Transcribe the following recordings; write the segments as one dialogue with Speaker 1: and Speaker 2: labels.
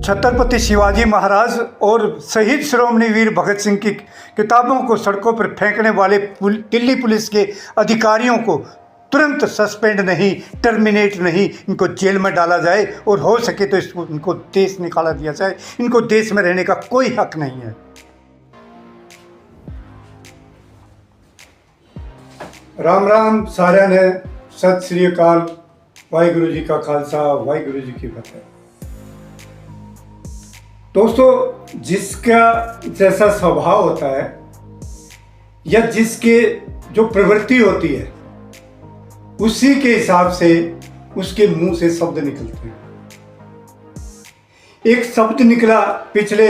Speaker 1: छत्रपति शिवाजी महाराज और शहीद श्रोमणी वीर भगत सिंह की किताबों को सड़कों पर फेंकने वाले दिल्ली पुलिस के अधिकारियों को तुरंत सस्पेंड नहीं, टर्मिनेट नहीं, इनको जेल में डाला जाए और हो सके तो इनको देश निकाला दिया जाए। इनको देश में रहने का कोई हक नहीं है। राम राम साਰਿਆਂ ने, सत श्री अकाल, वाहिगुरु जी का खालसा, वाहिगुरु जी की फतेह। दोस्तों, जिसका जैसा स्वभाव होता है या जिसके जो प्रवृत्ति होती है उसी के हिसाब से उसके मुंह से शब्द निकलते हैं। एक शब्द निकला पिछले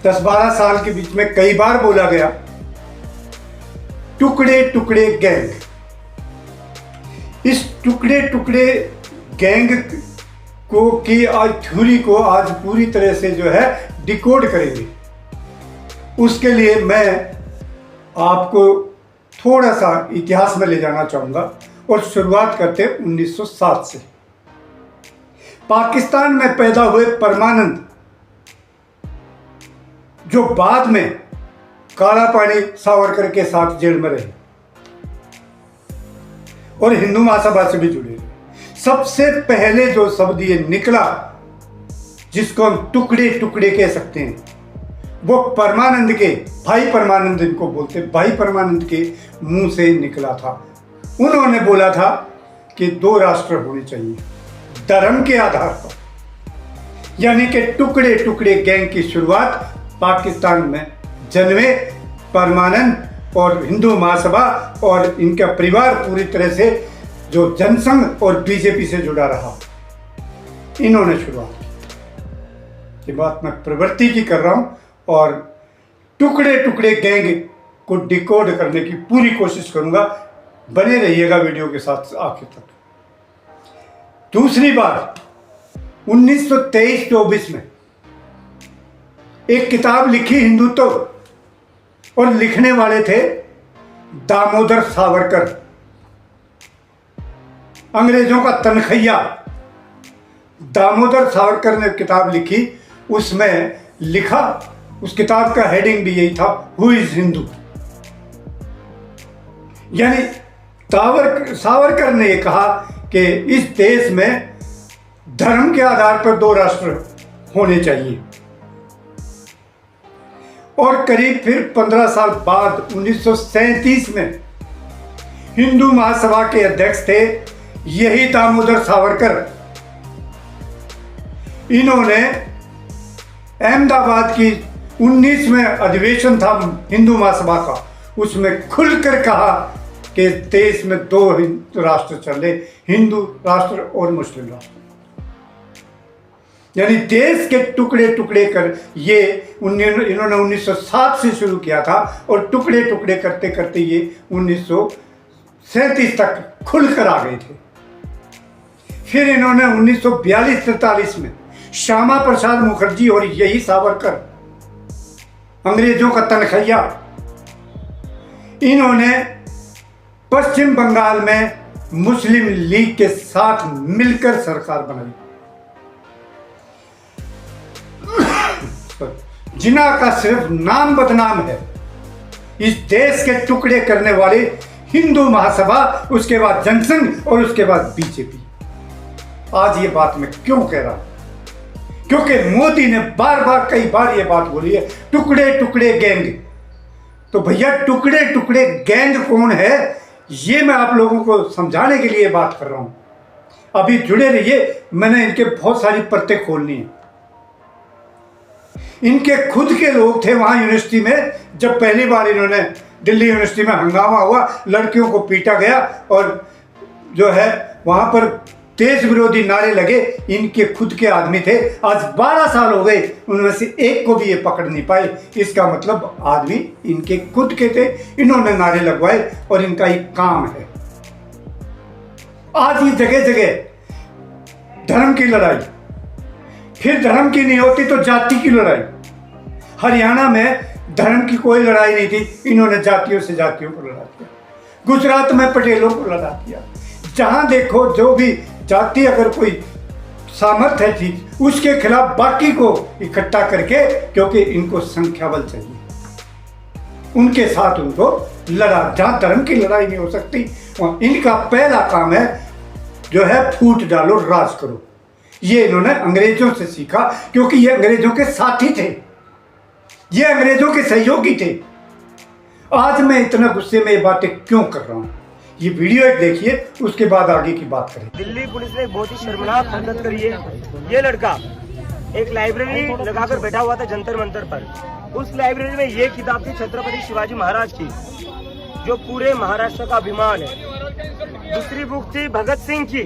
Speaker 1: 10-12 साल के बीच में कई बार बोला गया, टुकड़े टुकड़े गैंग। इस टुकड़े टुकड़े गैंग को की आज थ्योरी को आज पूरी तरह से जो है डिकोड करेंगे। उसके लिए मैं आपको थोड़ा सा इतिहास में ले जाना चाहूँगा और शुरुआत करते हैं 1907 से। पाकिस्तान में पैदा हुए परमानंद, जो बाद में काला पानी सावरकर के साथ जेल में रहे और हिंदू महासभा से भी जुड़े रहे, सबसे पहले जो शब्द ये निकला जिसको हम टुकड़े टुकड़े कह सकते हैं, वो परमानंद के भाई परमानंद इनको बोलते, भाई परमानंद के मुंह से निकला था। उन्होंने बोला था कि 2 राष्ट्र होने चाहिए धर्म के आधार पर। यानी कि टुकड़े टुकड़े गैंग की शुरुआत पाकिस्तान में जन्मे परमानंद और हिंदू महासभा और इनका परिवार पूरी तरह से जो जनसंघ और बीजेपी से जुड़ा रहा, इन्होंने शुरुआत की। ये बात मैं प्रवृत्ति की कर रहा हूं और टुकड़े टुकड़े गैंग को डिकोड करने की पूरी कोशिश करूंगा। बने रहिएगा वीडियो के साथ आखिर तक। दूसरी बात, 1923-24 में एक किताब लिखी हिंदुत्व, और लिखने वाले थे दामोदर सावरकर, अंग्रेजों का तनखैया। दामोदर सावरकर ने किताब लिखी, उसमें लिखा, उस किताब का हेडिंग भी यही था, हु इज हिंदू। यानी सावरकर ने यह कहा कि इस देश में धर्म के आधार पर 2 राष्ट्र होने चाहिए। और करीब फिर 15 साल बाद 1937 में हिंदू महासभा के अध्यक्ष थे यही दामोदर सावरकर। इन्होंने अहमदाबाद की 19वें अधिवेशन था हिंदू महासभा का, उसमें खुलकर कहा कि देश में 2 राष्ट्र चले, हिंदू राष्ट्र और मुस्लिम राष्ट्र। यानी देश के टुकड़े टुकड़े कर ये इन्होंने 1907 से शुरू किया था और टुकड़े टुकड़े करते करते ये 1937 तक खुलकर आ गए थे। फिर इन्होंने 1942-43 में श्यामा प्रसाद मुखर्जी और यही सावरकर, अंग्रेजों का तनखैया, इन्होंने पश्चिम बंगाल में मुस्लिम लीग के साथ मिलकर सरकार बनाई। जिन्ना का सिर्फ नाम बदनाम है। इस देश के टुकड़े करने वाले हिंदू महासभा, उसके बाद जनसंघ और उसके बाद बीजेपी। आज ये बात मैं क्यों कह रहा हूं? क्योंकि मोदी ने बार बार कई बार ये बात बोली है, टुकड़े टुकड़े गैंग। तो भैया टुकड़े टुकड़े गैंग कौन है, ये मैं आप लोगों को समझाने के लिए बात कर रहा हूं। अभी जुड़े रहिए, मैंने इनके बहुत सारी परतें खोलनी है। इनके खुद के लोग थे वहां यूनिवर्सिटी में, जब पहली बार इन्होंने दिल्ली यूनिवर्सिटी में हंगामा हुआ, लड़कियों को पीटा गया और जो है वहां पर देश विरोधी नारे लगे, इनके खुद के आदमी थे। आज 12 साल हो गए, उनमें से एक को भी ये पकड़ नहीं पाए। इसका मतलब आदमी इनके खुद के थे, इन्होंने नारे लगवाए और इनका एक काम है। आज ये जगह जगह धर्म की लड़ाई, फिर धर्म की नहीं होती तो जाति की लड़ाई। हरियाणा में धर्म की कोई लड़ाई नहीं थी, इन्होंने जातियों से जातियों को लड़ा दिया। गुजरात में पटेलों को लड़ा दिया। जहां देखो जो भी जाति अगर कोई सामर्थ्य है चीज, उसके खिलाफ बाकी को इकट्ठा करके, क्योंकि इनको संख्या बल चाहिए, उनके साथ उनको लड़ा, जहां धर्म की लड़ाई नहीं हो सकती वहां इनका पहला काम है जो है फूट डालो, राज करो। ये इन्होंने अंग्रेजों से सीखा, क्योंकि ये अंग्रेजों के साथी थे, ये अंग्रेजों के सहयोगी थे। आज मैं इतना गुस्से में ये बातें क्यों कर रहा हूं, ये वीडियो एक देखिए, उसके बाद आगे की बात करें।
Speaker 2: दिल्ली पुलिस ने बहुत ही शर्मनाक हरकत करी है। ये लड़का एक लाइब्रेरी लगाकर बैठा हुआ था जंतर मंतर पर। उस लाइब्रेरी में ये किताब थी छत्रपति शिवाजी महाराज की, जो पूरे महाराष्ट्र का अभिमान है। दूसरी बुक थी भगत सिंह की,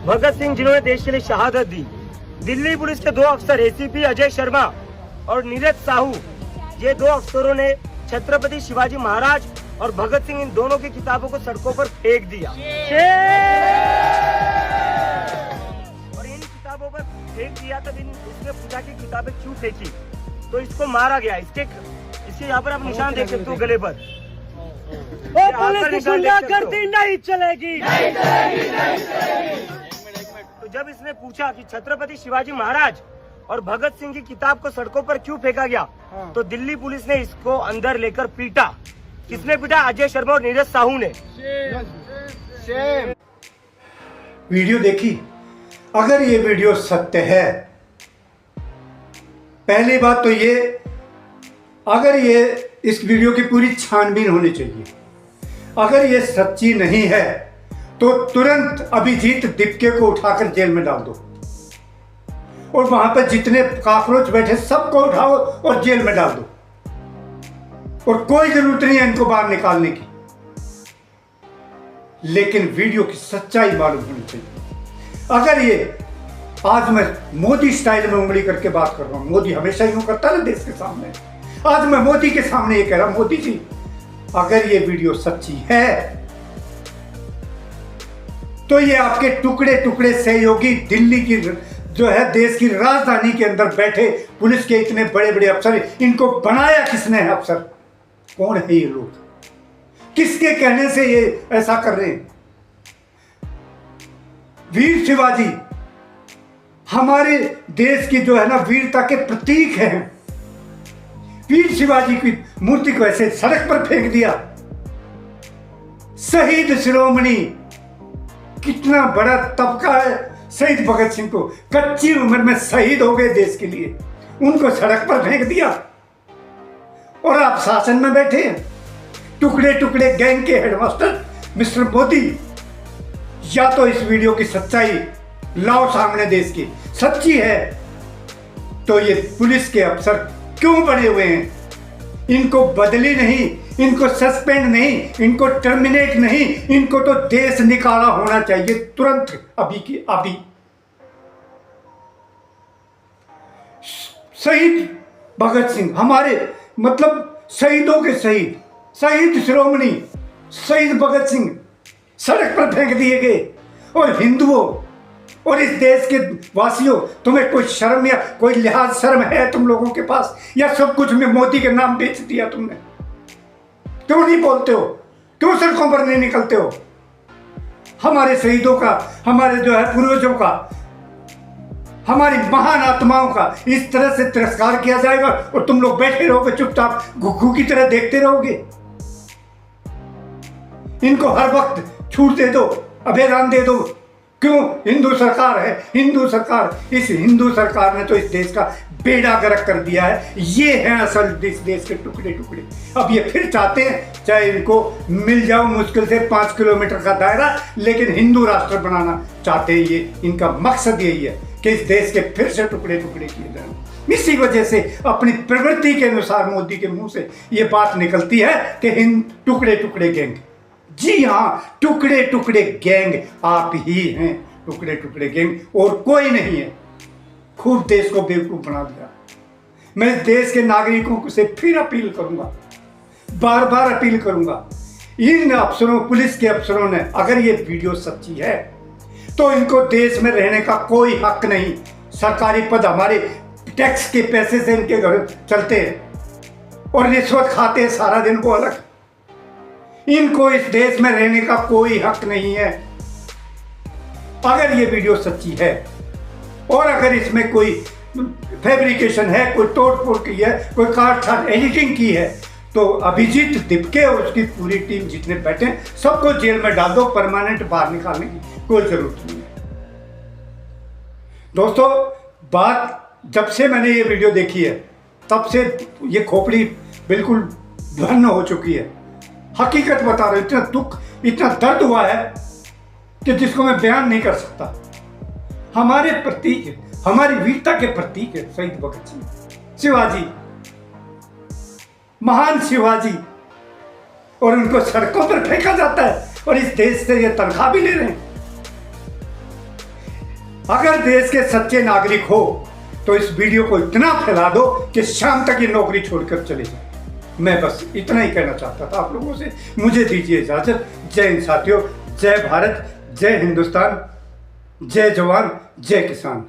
Speaker 2: भगत सिंह जिन्होंने देश के लिए शहादत दी। दिल्ली पुलिस के 2 अफसर एसीपी अजय शर्मा और नीरज साहू, ये 2 अफसरों ने छत्रपति शिवाजी महाराज और भगत सिंह, इन दोनों की किताबों को सड़कों पर फेंक दिया। और इन किताबों पर फेंक दिया, तब इसने पूछा कि किताबें क्यों फेंकी, तो इसको मारा गया। इसके यहाँ पर आप निशान देख सकते हो गले पर। पुलिस गुंडागर्दी नहीं चलेगी। तो जब इसने पूछा कि छत्रपति शिवाजी महाराज और भगत सिंह की किताब को सड़कों पर क्यों फेंका गया, तो दिल्ली पुलिस ने इसको अंदर लेकर पीटा। किसने पीटा? अजय शर्मा और नीरज साहू ने।
Speaker 1: वीडियो देखी? अगर ये वीडियो सत्य है, पहली बात तो ये, अगर ये इस वीडियो की पूरी छानबीन होनी चाहिए। अगर ये सच्ची नहीं है तो तुरंत अभिजीत दीपके को उठाकर जेल में डाल दो, और वहां पर जितने काकरोच बैठे सबको उठाओ और जेल में डाल दो, और कोई जरूरत नहीं है इनको बाहर निकालने की। लेकिन वीडियो की सच्चाई मालूम होनी चाहिए। अगर ये, आज मैं मोदी स्टाइल में उंगली करके बात कर रहा हूं, मोदी हमेशा यूं करता है ना देश के सामने, आज मैं मोदी के सामने ये कह रहा हूं, मोदी जी अगर ये वीडियो सच्ची है तो ये आपके टुकड़े टुकड़े सहयोगी दिल्ली की जो है देश की राजधानी के अंदर बैठे पुलिस के इतने बड़े बड़े अफसर, इनको बनाया किसने है अफसर? कौन है ये लोग? किसके कहने से ये ऐसा कर रहे हैं? वीर शिवाजी हमारे देश की जो है ना वीरता के प्रतीक हैं। वीर शिवाजी की मूर्ति को ऐसे सड़क पर फेंक दिया। शहीद शिरोमणि, कितना बड़ा तबका है शहीद भगत सिंह को, कच्ची उम्र में शहीद हो गए देश के लिए, उनको सड़क पर फेंक दिया और आप शासन में बैठे हैं। टुकड़े टुकड़े गैंग के हेडमास्टर मिस्टर मोदी, या तो इस वीडियो की सच्चाई लाओ सामने, देश की सच्ची है तो ये पुलिस के अफसर क्यों बने हुए हैं? इनको बदली नहीं, इनको सस्पेंड नहीं, इनको टर्मिनेट नहीं, इनको तो देश निकाला होना चाहिए तुरंत, अभी की अभी। शहीद भगत सिंह हमारे मतलब शहीदों के शहीद, शहीद शिरोमणि शहीद भगत सिंह सड़क पर फेंक दिए गए। और हिंदुओं और इस देश के वासियों, तुम्हें कोई शर्म या कोई लिहाज शर्म है तुम लोगों के पास? या सब कुछ में मोदी के नाम बेच दिया तुमने? क्यों नहीं बोलते हो? क्यों सड़कों पर नहीं निकलते हो? हमारे शहीदों का, हमारे जो है पूर्वजों का, हमारी महान आत्माओं का इस तरह से तिरस्कार किया जाएगा और तुम लोग बैठे रहोगे चुपचाप, घुघू की तरह देखते रहोगे? इनको हर वक्त छूट दे दो, अभयदान दे दो। क्यों? हिंदू सरकार है, हिंदू सरकार। इस हिंदू सरकार ने तो इस देश का बेड़ा गर्क कर दिया है। ये हैं असल इस देश के टुकड़े टुकड़े। अब ये फिर चाहते हैं, चाहे इनको मिल जाओ मुश्किल से 5 किलोमीटर का दायरा, लेकिन हिंदू राष्ट्र बनाना चाहते हैं। ये इनका मकसद यही है कि इस देश के फिर से टुकड़े टुकड़े किए जाए। इसी वजह से अपनी प्रवृत्ति के अनुसार मोदी के मुंह से ये बात निकलती है कि टुकड़े टुकड़े गैंग। जी हाँ, टुकड़े टुकड़े गैंग आप ही हैं, टुकड़े टुकड़े गैंग, और कोई नहीं है। खूब देश को बेवकूफ बना दिया। मैं देश के नागरिकों से फिर अपील करूंगा, बार बार अपील करूंगा, इन अफसरों, पुलिस के अफसरों ने, अगर ये वीडियो सच्ची है तो इनको देश में रहने का कोई हक नहीं। सरकारी पद हमारे टैक्स के पैसे से इनके घर चलते हैं और रिश्वत खाते हैं सारा दिन, वो अलग। इनको इस देश में रहने का कोई हक नहीं है। अगर ये वीडियो सच्ची है और अगर इसमें कोई फैब्रिकेशन है, कोई तोड़ फोड़ की है, कोई काट छाट एडिटिंग की है, तो अभिजीत दिपके और उसकी पूरी टीम जितने बैठे हैं सबको जेल में डाल दो। परमानेंट बाहर निकालने की कोई जरूरत नहीं है। दोस्तों, बात जब से मैंने ये वीडियो देखी है तब से ये खोपड़ी बिल्कुल ध्वन्न हो चुकी है। हकीकत बता रहा हूं, इतना दुख, इतना दर्द हुआ है कि जिसको मैं बयान नहीं कर सकता। हमारे प्रतीक, हमारी वीरता के प्रतीक है शहीद भगत सिंह, शिवाजी, महान शिवाजी, और उनको सड़कों पर फेंका जाता है और इस देश से ये तनख्वाह भी ले रहे हैं। अगर देश के सच्चे नागरिक हो तो इस वीडियो को इतना फैला दो कि शाम तक ये नौकरी छोड़कर चले जाए। मैं बस इतना ही कहना चाहता था आप लोगों से। मुझे दीजिए इजाजत। जय हिंद साथियों, जय भारत, जय हिंदुस्तान, जय जवान, जय किसान।